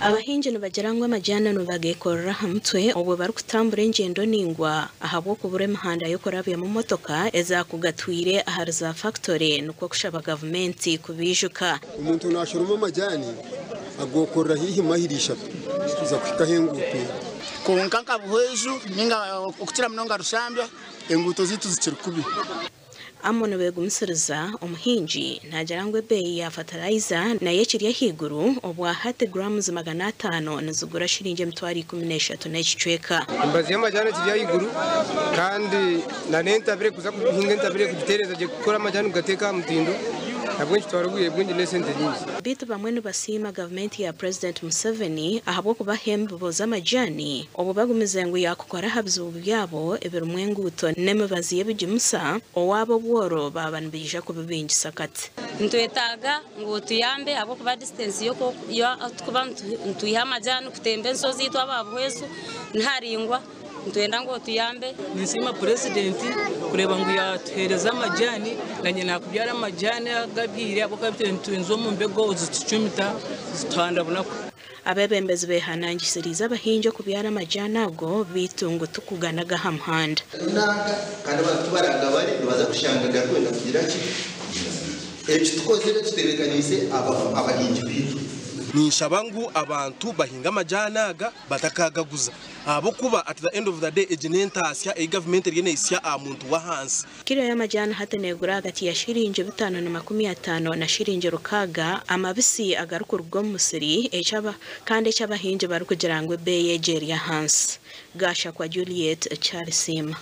Abahingi nibagerangwa amajyana bagekorera hamtwe ubu bari kutambura ingendo ningwa ahabwo kubure imihanda yo kurabya mu motoka ezakugatwire ahari za factory nuko kushaba gavumenti kubijuka umuntu nashoroma amajyani agokorera hihi mahirisha tuza kwikahenguto konkanka Buhweju ninga okukira mnonga rushambya enguto zitu zikiri kubi amono begumisiriza umuhinji ntagerangwe bei ya fertilizer na yekiriye higuru obwa hate grams 500 nizugura shiringe mtwari 13 n'ekicweka imbazi y'amajyana kiriya higuru kandi na nentabire kuza kuhinga ntabire kugitereza je gukora amajyana ugateka mutindo nabwenshi twaruguye bwingi nesente nyinshi bitu bamwe nibasima gavumenti ya President Museveni ahabwo kubahemba boza amajyani obu bagumize ngo yakukora habzu byabo eberumwenguto nemibazi yebigimusa owabo bworo babanbije kubibingi sakati ntwetaga ngo tuyambe abo kuba distance yo kuba ntuyiha amajyani kutembe nsozi yitwa Buhweju ntaringwa ntwenda ngo tuyambe nisima president kureba ngo yatuhereza amajyani nanye nakubyara amajyani agabire abo kabitenzo mu mbego zicumita zitandabona abebembezi behanangisiriza abahinje kubyara amajyana ago bitungo tukuganaga hamhanda kandi abantu baranga bari baza kushangaga kwenda kugira ki ejo tukozere tutebekanise abahinji bitu nishabangu abantu bahinga amajyana aga batakagaguza abo kuba at the end of the day egenentasya e government rene isya amuntu wa hansi kiro y'amajyana hatenegura hagati ya shiringe 5 na 50 na shiringe rukaga amabisi agarukurwa mu musiri ecaba kandi cy'abahinje bari kugira ngo beye yegerya hansi gasha kwa Juliet Charles Sima.